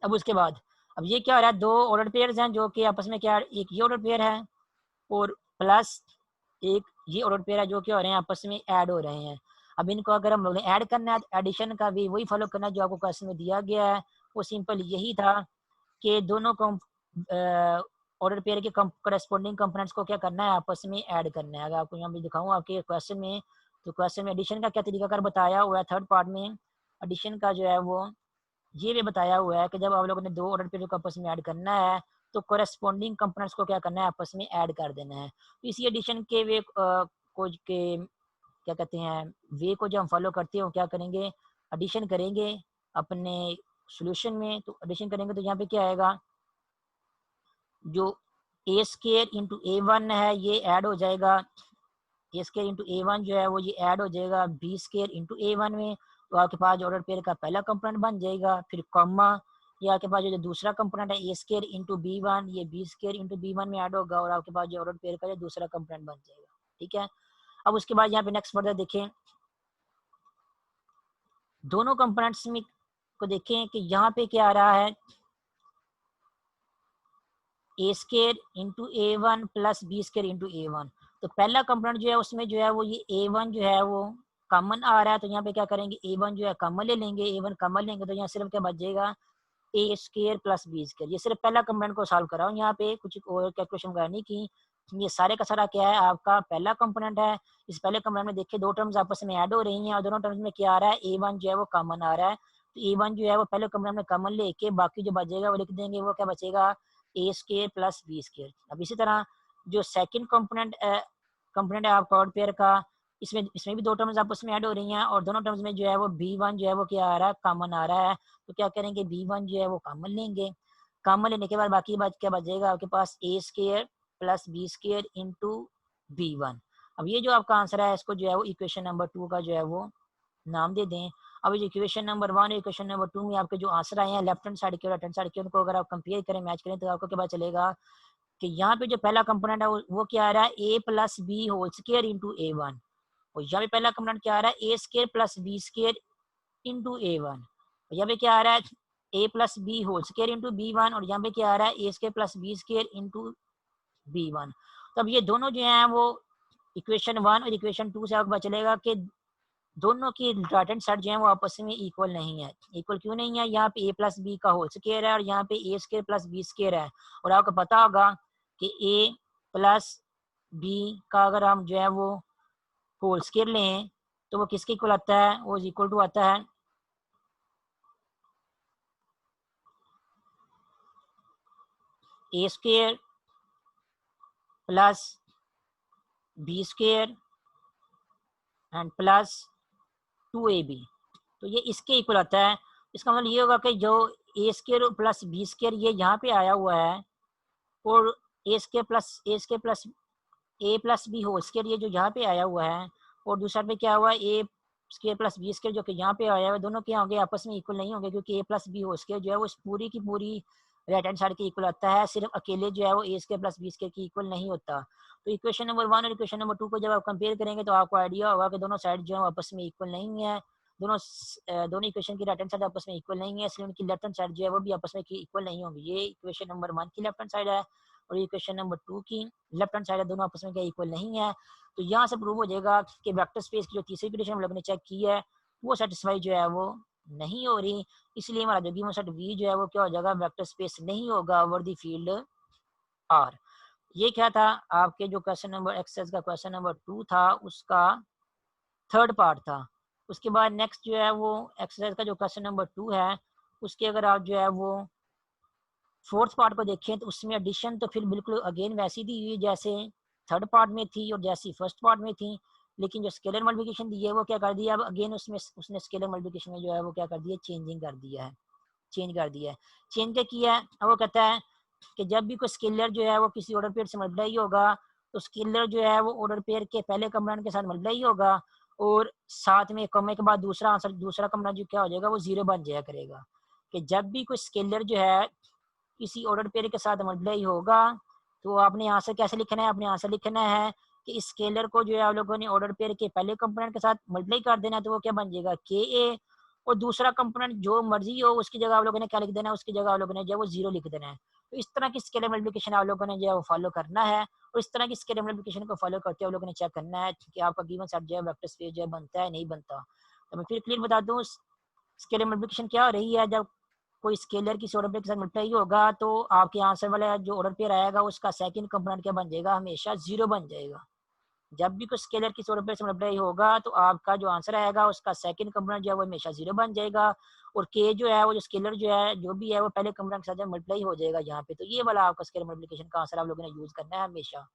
अब उसके बाद अब ये क्या हो रहा है, दो ऑर्डर पेयर्स हैं जो कि आपस में क्या, एक ये ऑर्डर पेयर है और प्लस एक ये ऑर्डर पेयर है जो क्या हो रहे हैं, आपस में ऐड हो रहे हैं। अब इनको अगर हम लोग ने ऐड करना है तो एडिशन का भी वही फॉलो करना है जो आपको क्वेश्चन में दिया गया है। वो सिंपल यही था कि दोनों ऑर्डर पेयर के करस्पॉन्डिंग कंपोनेंट्स को क्या करना है, आपस में ऐड करना है। अगर आपको यहाँ पे दिखाऊँ आपके क्वेश्चन में, तो क्वेश्चन में एडिशन का क्या तरीकाकार बताया हुआ है, थर्ड पार्ट में एडिशन का जो है वो ये भी बताया हुआ है कि जब आप लोगों ने दो ऑर्डर पेयर को आपस में ऐड करना है तो कोरेस्पॉन्डिंग कंपोनेंट्स को क्या करना है, आपस में ऐड कर देना है। तो इसी एडिशन के वे को के क्या कहते हैं, वे को जो हम फॉलो करते हैं वो क्या करेंगे, एडिशन करेंगे अपने सॉल्यूशन में। तो एडिशन करेंगे तो यहाँ पे क्या आएगा, जो ए स्केयर इंटू ए वन है ये ऐड हो जाएगा, ए स्केयर इंटू ए वन जो है वो ये ऐड हो जाएगा B square into A one में। तो आपके पास ऑर्डर पेयर का पहला कंपोनेंट बन जाएगा, फिर कॉमा ये आपके पास जो दूसरा कंपोनेंट है A square into B one, ये B square into B one में ऐड होगा और आपके पास जो ऑर्डर पेयर का जो दूसरा कंपोनेंट बन जाएगा। ठीक है, अब उसके बाद यहाँ पे नेक्स्ट फर्दर देखें, दोनों कंपोनेंट्स में को देखें कि यहाँ पे क्या आ रहा है, A square into A one plus B square into A one. तो पहला कंपोनेंट जो है उसमें जो है वो ये ए वन जो है वो कॉमन आ रहा है, तो यहाँ पे क्या करेंगे, ए वन जो है कॉमन ले लेंगे, ए वन कॉमन लेंगे तो यहाँ सिर्फ क्या बच जाएगा, ए स्केयर प्लस बी स्केयर। ये सिर्फ पहला कंपोनेंट को सॉल्व कराओ, यहाँ पे कुछ और कैलकुलेशन करनी की। ये सारे का सारा क्या है, आपका पहला कंपोनेंट है। इस पहले कंपोनेंट में देखिए दो टर्म्स आपस में ऐड हो रही हैं और दोनों टर्म्स में क्या आ रहा है, ए वन जो है वो कॉमन आ रहा है। तो ए वन जो है वो पहले कंपोनेंट में कॉमन लेके बाकी जो बचेगा वो लिख देंगे, वो क्या बचेगा, ए स्केयर प्लस बी स्केयर। अब इसी तरह जो सेकंड कंपोनेंट है आपका ऑड पेयर का, इसमें इसमें भी दो टर्म्स आपस में ऐड हो रही हैं और दोनों टर्म्स में जो है वो बी वन जो है वो क्या आ रहा है, कॉमन आ रहा है। तो क्या करेंगे, बी वन जो है वो कॉमन लेंगे, कॉमन लेने के बाद बाकी बात क्या बचेगा आपके पास, A square plus B square into B one. अब ये जो आपका आंसर है इसको जो है वो इक्वेशन नंबर 2 का जो है वो नाम दे दें। अब इक्वेशन नंबर 1 और इक्वेशन नंबर 2 में आपके जो आंसर आए हैं लेफ्ट हैंड साइड के और राइट हैंड साइड के, उनको अगर आप कंपेयर करें, मैच करें, तो आपको क्या पता चलेगा कि यहाँ पे जो पहला कंपोनेंट है वो क्या आ रहा है, A plus B whole square into A one, और यहाँ पे पहला कंपोनेंट क्या आ रहा है, A square plus B square into A one. यहाँ पे क्या आ रहा है, A plus B whole square into B one, और यहाँ पे क्या आ रहा है, A square plus B square into B one. तो अब ये दोनों जो हैं वो इक्वेशन 1 और इक्वेशन 2 से आपको पता चलेगा कि दोनों की राइट हैंड साइड जो है वो आपस में इक्वल नहीं है। इक्वल क्यों नहीं है, यहाँ पे ए प्लस बी का होल स्केयर है और यहाँ पे ए स्केयर प्लस बी स्केयर है। और आपको पता होगा कि ए प्लस बी का अगर हम जो है वो होल स्केयर लें तो वो किसके इक्वल आता है, वो इक्वल टू आता है A square plus B square and plus 2ab। तो ये इसके इक्वल आता है। इसका मतलब ये होगा कि जो ए स्केयर प्लस बी स्केयर ये यहाँ पे आया हुआ है और ए प्लस बी होल स्केयर ये जो यहाँ पे आया हुआ है, और दूसरा पे क्या हुआ है, A square plus B square जो कि यहाँ पे आया हुआ है, दोनों क्या होंगे, आपस में इक्वल नहीं होंगे, क्योंकि ए प्लस बी होल स्केयर जो है वो इस पूरी की पूरी राइट हैंड साइड के इक्वल आता है, सिर्फ अकेले जो है वो ए स्केयर प्लस बी स्केयर की इक्वल नहीं होता। तो इक्वेशन नंबर 1 और इक्वेशन नंबर 2 को जब आप कंपेयर करेंगे तो आपको आइडिया होगा कि दोनों साइड जो है आपस में इक्वल नहीं है, दोनों इक्वेशन की राइट हैंड साइड आपस में इक्वल नहीं है, इसलिए उनकी लेफ्ट हैंड साइड जो है वो भी आपस में इक्वल नहीं होंगी। ये इक्वेशन नंबर 1 की लेफ्ट हैंड साइड है और इक्वेशन नंबर 2 की लेफ्ट हैंड साइड है, दोनों आपस में क्या इक्वल नहीं है। तो यहाँ से प्रूव हो जाएगा कि वेक्टर स्पेस की जो तीसरी कंडीशन हम लोगों ने चेक की है वो सेटिस्फाई जो है वो नहीं हो रही, इसलिए हमारा जो गिवन सेट वी जो है वो क्या हो जाएगा, वेक्टर स्पेस नहीं होगा ओवर द फील्ड आर। ये क्या था, आपके जो क्वेश्चन नंबर एक्सरसाइज का क्वेश्चन नंबर 2 था उसका थर्ड पार्ट था। उसके बाद नेक्स्ट जो है वो एक्सरसाइज का जो क्वेश्चन नंबर 2 है उसके अगर आप जो है वो फोर्थ पार्ट को देखें तो उसमें एडिशन तो फिर बिल्कुल अगेन वैसी दी हुई जैसे थर्ड पार्ट में थी और जैसी फर्स्ट पार्ट में थी, लेकिन जो स्केलर मल्टीप्लिकेशन दी है वो क्या कर दिया, अब अगेन उसमें उसने स्केलर मल्टीप्लिकेशन में जो है वो क्या कर दिया, चेंजिंग कर दिया है, चेंज कर दिया है। चेंज क्या किया है, अब वो कहता है कि जब भी कोई स्केलर जो है वो किसी ऑर्डर पेयर से मल्टीप्लाई होगा तो स्केलर जो है वो ऑर्डर पेयर के पहले कंपोनेंट के साथ मल्टीप्लाई होगा और साथ में कॉमे के बाद दूसरा आंसर, दूसरा कंपोनेंट जो क्या हो जाएगा वो जीरो बन जाया करेगा। कि जब भी कोई स्केलर जो है किसी ऑर्डर पेयर के साथ मल्टीप्लाई होगा तो आपने आंसर कैसे लिखना है, अपने आंसर लिखना है कि इस स्केलर को जो है आप लोगों ने ऑर्डर पेयर के पहले कंपोनेंट के साथ मल्टीप्लाई कर देना है, तो वो क्या बन जाएगा के ए, और दूसरा कंपोनेंट जो मर्जी हो उसकी जगह आप लोगों ने क्या लिख देना है, उसकी जगह आप लोगों ने जो है वो जीरो लिख देना है। तो इस तरह की स्केलर मल्टीप्लिकेशन आप लोगों ने जो है वो फॉलो करना है, और इस तरह की स्केलर मल्टीप्लिकेशन को फॉलो करते हुए आप लोगों ने चेक करना है कि आपका गिवन सेट जो है वेक्टर स्पेस जो है बनता है नहीं बनता। तो मैं फिर क्लियर बता दूं, स्केलर मल्टीप्लिकेशन क्या हो रही है, जब कोई स्केलर किसी ऑर्डर पेयर के साथ मल्टीप्लाई होगा तो आपके आंसर वाला जो ऑर्डर पेयर आएगा उसका सेकंड कंपोनेंट क्या बन जाएगा, हमेशा जीरो बन जाएगा। जब भी कोई स्केलर किसी ऑर्डर पेयर से मल्टीप्लाई होगा तो आपका जो आंसर आएगा उसका सेकंड कंपोनेंट जो है वो हमेशा जीरो बन जाएगा, और के जो है वो जो स्केलर जो है जो भी है वो पहले कंपोनेंट के साथ मल्टीप्लाई हो जाएगा यहाँ पे। तो ये वाला आपका स्केलर मल्टीप्लिकेशन का आंसर आप लोगों ने यूज करना है हमेशा।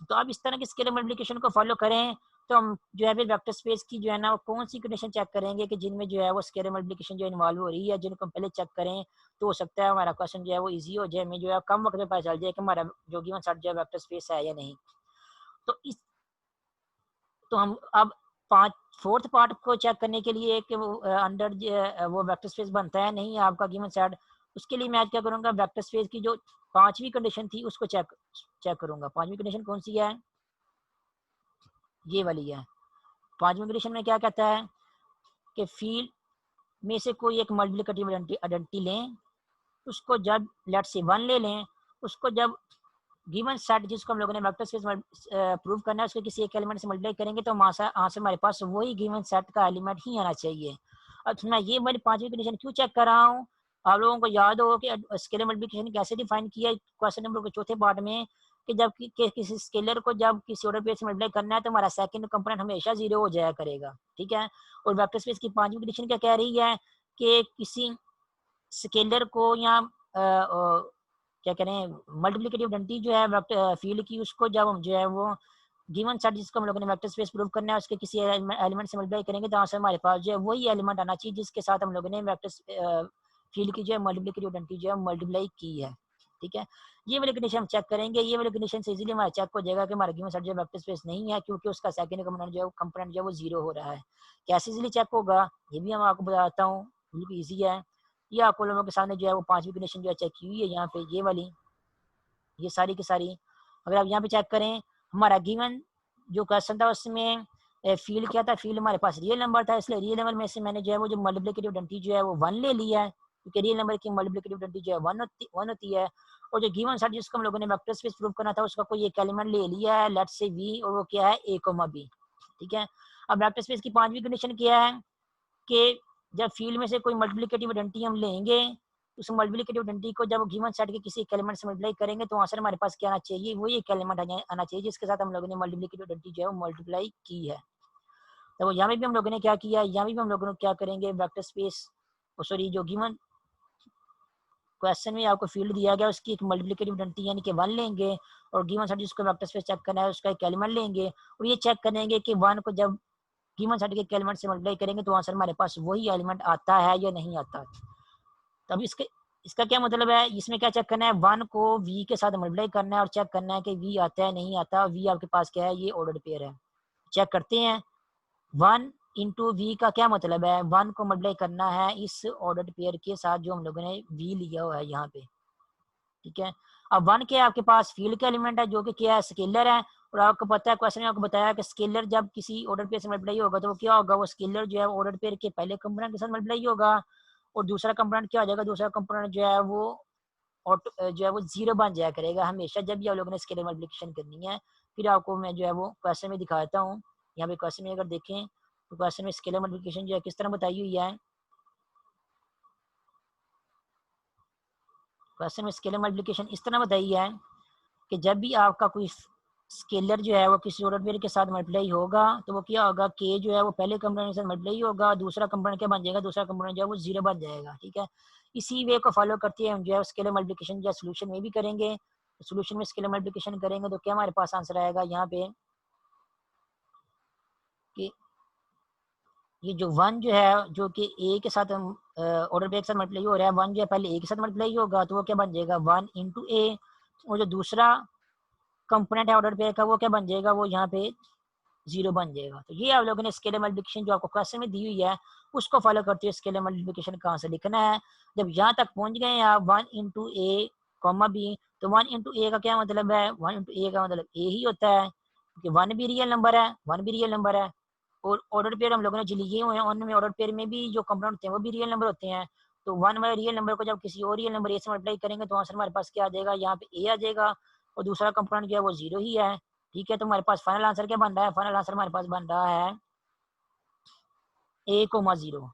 तो आप इस तरह की स्केलर मल्टीप्लिकेशन को फॉलो करें तो हम जो है फिर वेक्टर स्पेस की जो है ना वो कौन सी कंडीशन चेक करेंगे कि जिनमें जो है वो स्केलर मल्टीप्लिकेशन जो इन्वॉल्व हो रही है, जिनको हम पहले चेक करें तो हो सकता है हमारा क्वेश्चन जो है वो इजी हो जाए, हमें जो है कम वक्त में पता चल जाए कि हमारा जो गिवन सेट जो है वेक्टर स्पेस है या नहीं। तो इस तो हम अब पांच फोर्थ पार्ट को चेक करने के लिए कि वो अंडर वो वेक्टर स्पेस बनता है नहीं आपका गिवन सेट, उसके लिए मैं क्या करूंगा, वेक्टर स्पेस की जो पांचवी कंडीशन थी उसको चेक चेक करूंगा। पांचवी कंडीशन कौन सी है, ये वाली है। पांचवी कंडीशन में क्या कहता है कि फील्ड में से कोई एक मल्टीप्लिकेटिव आइडेंटिटी लें, उसको जब लेट से 1 ले लें, उसको जब गिवन सेट जिसको हम लोगों ने वेक्टर स्पेस प्रूव करना है उसको किसी एक एलिमेंट से मल्टीप्लाई करेंगे तो आंसर हमारे पास वही गिवन सेट का एलिमेंट ही आना चाहिए। अब मैं ये वाली पांचवी कंडीशन क्यों चेक कर रहा हूँ, आप लोगों को याद हो कि स्केलर मल्टीप्लिकेशन कैसे डिफाइन किया क्वेश्चन नंबर के चौथे पार्ट में कि जब किसी स्केलर को जब किसी ऑर्डर पेयर से मल्टीप्लाई करना है तो हमारा सेकंड कंपोनेंट हमेशा जीरो हो जाया करेगा, ठीक है। और वेक्टर स्पेस की पांचवी कंडीशन क्या कह रही है कि किसी स्केलर को या क्या करें मल्टीप्लिकेटिव आइडेंटिटी जो है फील्ड की, उसको जब हम जो है वो गिवन सेट जिसको हम लोगों ने वेक्टर स्पेस प्रूव करना है उसके किसी एलिमेंट से मल्टीप्लाई करेंगे तो आंसर हमारे पास जो है वही एलिमेंट आना चाहिए जिसके साथ हम लोगों ने वेक्टर फील्ड की जो है मल्टीप्लिकेटिव आइडेंटिटी जो है मल्टीप्लाई की है, ठीक है। ये वाली कंडीशन हम चेक करेंगे, ये वाली कंडीशन से इजीली हमारा चेक हो जाएगा कि हमारा गिवन सेट जो वेक्टर स्पेस नहीं है क्योंकि उसका सेकंड कंपोनेंट जो है वो जीरो हो रहा है। कैसे इजीली चेक होगा ये भी हम आपको बताता हूँ, बिल्कुल ईजी है। ये आप लोगों के सामने जो है वो पांचवी कंडीशन जो है चेक की हुई है यहाँ पे, ये वाली, ये सारी की सारी। अगर आप यहाँ पे चेक करें हमारा गिवन जो क्वेश्चन था उसमें फील्ड क्या था, फील्ड हमारे पास रियल नंबर था, इसलिए रियल नंबर में से मैंने जो है वो जो मल्टीप्लिकेटिव आइडेंटिटी जो है वो 1 ले लिया है क्योंकि रियल नंबर की मल्टीप्लिकेटिव आइडेंटिटी जो है 1 होती है। और जो गिवन सेट जिसको हम लोगों ने वेक्टर स्पेस प्रूव करना था उसका कोई एक एलिमेंट ले लिया है, लेट्स से वी, और वो क्या है a, b, ठीक है। अब वेक्टर स्पेस की पांचवी कंडीशन क्या है कि जब फील्ड में से कोई मल्टीप्लिकेटिव आइडेंटिटी हम लेंगे उस मल्टीप्लिकेटिव आइडेंटिटी को जब गिवन सेट के किसी एक एलिमेंट से मल्टीप्लाई करेंगे तो आंसर हमारे पास क्या आना चाहिए, वही एक एलिमेंट आना चाहिए जिसके साथ हम लोगों ने मल्टीप्लिकेटिव आइडेंटिटी जो है वो मल्टीप्लाई की है। तो यहाँ में भी हम लोगों ने क्या किया, यहाँ भी हम लोगों ने क्या करेंगे, वेक्टर स्पेस सॉरी जो गिवन क्वेश्चन में आपको फील्ड दिया गया उसकी एक मल्टीप्लिकेटिव आइडेंटिटी यानी कि 1 लेंगे और गिवन सेट जिसको वेक्टर स्पेस चेक करना है उसका एक एलिमेंट लेंगे और ये चेक करेंगे कि 1 को जब गिवन सेट के एलिमेंट से मल्टीप्लाई करेंगे तो आंसर हमारे पास वही एलिमेंट आता है या नहीं आता। तब इसका क्या मतलब है, इसमें क्या चेक करना है, 1 को v के साथ मल्टीप्लाई करना है और चेक करना है कि v आता है नहीं आता। v आपके पास क्या है, ये ऑर्डर्ड पेयर है। चेक करते हैं 1 इंटू वी का क्या मतलब है, 1 को मल्टीप्लाई करना है इस ऑर्डर्ड पेयर के साथ जो हम लोगों ने v लिया हुआ है यहाँ पे, ठीक है। अब 1 क्या है आपके पास फील्ड का एलिमेंट है जो कि क्या है, स्केलर है। और आपको पता है क्वेश्चन में आपको बताया कि स्केलर जब किसी ऑर्डर पेयर से मल्टीप्लाई होगा तो वो क्या होगा, वो स्केलर जो है ऑर्डर पेयर के पहले कंपोनेंट के साथ मल्टीप्लाई होगा और दूसरा कंपोनेंट क्या हो जाएगा, दूसरा कंपोनेंट जो है वो ऑटो जो है वो जीरो बन जाया करेगा हमेशा जब भी आप लोगों ने स्केलर मल्टीप्लिकेशन करनी है। फिर आपको मैं जो है वो क्वेश्चन में दिखाता हूँ। यहाँ पे क्वेश्चन में अगर देखें तो क्वेश्चन में स्केलर मल्टीप्लिकेशन जो है किस तरह बताई हुई है। क्वेश्चन में स्केलर मल्टीप्लिकेशन इस तरह बताई है कि जब भी आपका कोई स्केलर जो है वो किसी ऑर्डर पेयर के साथ मल्टीप्लाई होगा तो वो क्या होगा, के जो है वो पहले कंपोनेंट के साथ मल्टीप्लाई होगा, दूसरा कंपोनेंट क्या बन जाएगा, दूसरा कंपोनेंट जो है वो जीरो बन जाएगा। ठीक है, इसी वे को फॉलो करते हैं हम जो है स्केलर मल्टीप्लिकेशन जो सोल्यूशन में भी करेंगे। सोल्यूशन में स्केलर मल्टीप्लिकेशन करेंगे तो क्या हमारे पास आंसर आएगा यहाँ पे कि ये जो वन जो है जो कि ए के साथ हम ऑर्डर पे एक साथ मल्टीप्लाई हो रहा है, वन जो है पहले ए के साथ मल्टीप्लाई होगा तो वो क्या बन जाएगा, वन इंटू ए। और जो दूसरा कंपोनेंट है ऑर्डर पे का वो क्या बन जाएगा, वो यहाँ पे जीरो बन जाएगा। तो ये आप लोगों ने स्केलर मल्टीप्लिकेशन जो आपको क्वेश्चन में दी हुई है उसको फॉलो करते हुए स्केलर मल्टीप्लिकेशन कहाँ से लिखना है। जब यहाँ तक पहुंच गए हैं आप वन इंटू ए कॉमा बी, तो वन इंटू ए का क्या मतलब है, वन इंटू ए का मतलब ए ही होता है क्योंकि वन भी रियल नंबर है, वन भी रियल नंबर है। और ऑर्डर पेयर हम लोगों ने जो लिए हुए हैं उनमें ऑर्डर पेयर में भी जो कंपोनेंट होते हैं वो भी रियल नंबर होते हैं। तो वन वाले रियल नंबर को जब किसी और रियल नंबर ए से मल्टीप्लाई करेंगे तो आंसर हमारे पास क्या आ जाएगा, यहाँ पे ए आ जाएगा और दूसरा कंपोनेंट जो है वो जीरो ही है। ठीक है, तो हमारे पास फाइनल आंसर क्या बन रहा है, फाइनल आंसर हमारे पास बन रहा है ए कोमा जीरो।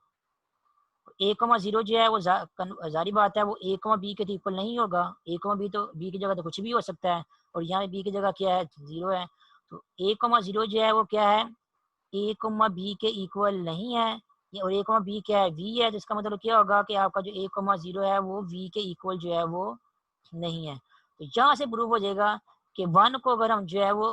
ए कोमा जीरो जो है वो जारी बात है वो ए कोमा बी के तो इक्वल नहीं होगा, ए कोमा बी तो बी की जगह तो कुछ भी हो सकता है और यहाँ बी की जगह क्या है, जीरो है। तो ए कोमा जीरो जो है वो क्या है, ए कोमा बी के इक्वल नहीं है। ये और ए कोमा बी क्या है, वी है, जिसका मतलब क्या होगा कि आपका जो ए कोमा जीरो है वो वी के इक्वल जो है वो नहीं है। तो यहाँ से प्रूव हो जाएगा कि वन को अगर हम जो है वो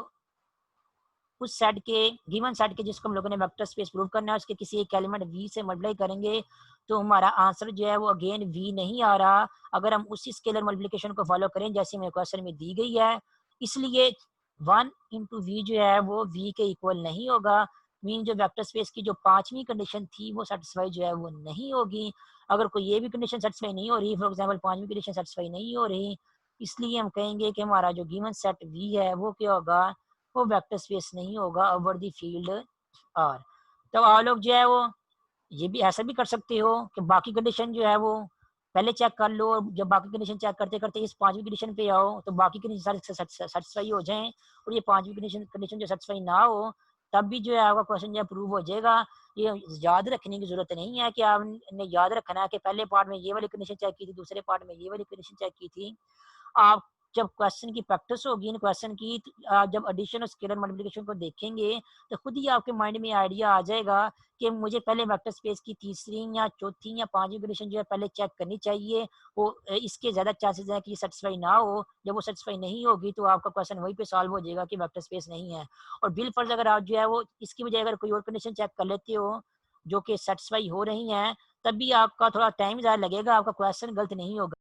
उस सेट के गिवन सेट के जिसको हम लोगों ने वेक्टर स्पेस प्रूव करना है उसके किसी एक एलिमेंट वी से मल्टीप्लाई करेंगे तो हमारा आंसर जो है वो अगेन वी नहीं आ रहा अगर हम उसी स्केलर मल्टीप्लिकेशन को फॉलो करें जैसे मेरे क्वेश्चन में दी गई है। इसलिए वन इंटू वी जो है वो वी के इक्वल नहीं होगा। मीन जो वेक्टर स्पेस की जो पांचवी कंडीशन थी वो सेटिस्फाई जो है वो नहीं होगी। अगर कोई ये भी कंडीशन सेटिस्फाई नहीं हो रही, फॉर एग्जाम्पल पांचवी कंडीशन सेटिस्फाई नहीं हो रही, इसलिए हम कहेंगे कि हमारा जो गिवन सेट वी है वो क्या होगा, वो वेक्टर स्पेस नहीं होगा ओवर द फील्ड आर। तो आप लोग जो है वो ये भी ऐसा भी कर सकते हो कि बाकी कंडीशन जो है वो पहले चेक कर लो और जब बाकी कंडीशन चेक करते करते इस पांचवी कंडीशन पे आओ तो बाकी कंडीशन सेटिस्फाई हो जाएं और ये पांचवी कंडीशन जो सेटिस्फाई ना हो तब भी जो है आपका क्वेश्चन जो है प्रूव हो जाएगा। ये याद रखने की जरूरत नहीं है कि आपने याद रखना है कि पहले पार्ट में ये वाली कंडीशन चेक की थी, दूसरे पार्ट में ये वाली कंडीशन चेक की थी। आप जब क्वेश्चन की प्रैक्टिस होगी इन क्वेश्चन की आप जब एडिशन और स्केलर मल्टीप्लिकेशन को देखेंगे तो खुद ही आपके माइंड में आइडिया आ जाएगा कि मुझे पहले वेक्टर स्पेस की तीसरी या चौथी या पांचवी कंडीशन जो है पहले चेक करनी चाहिए। वो इसके ज्यादा चांसेस हैं कि सेटिस्फाई ना हो। जब वो सेटिस्फाई नहीं होगी तो आपका क्वेश्चन वहीं पे सॉल्व हो जाएगा कि वेक्टर स्पेस नहीं है। और बिल फर्ज अगर आप जो है वो इसकी बजाय अगर कोई और कंडीशन चेक कर लेते हो जो कि सेटिस्फाई हो रही है तब भी आपका थोड़ा टाइम ज़्यादा लगेगा, आपका क्वेश्चन गलत नहीं होगा।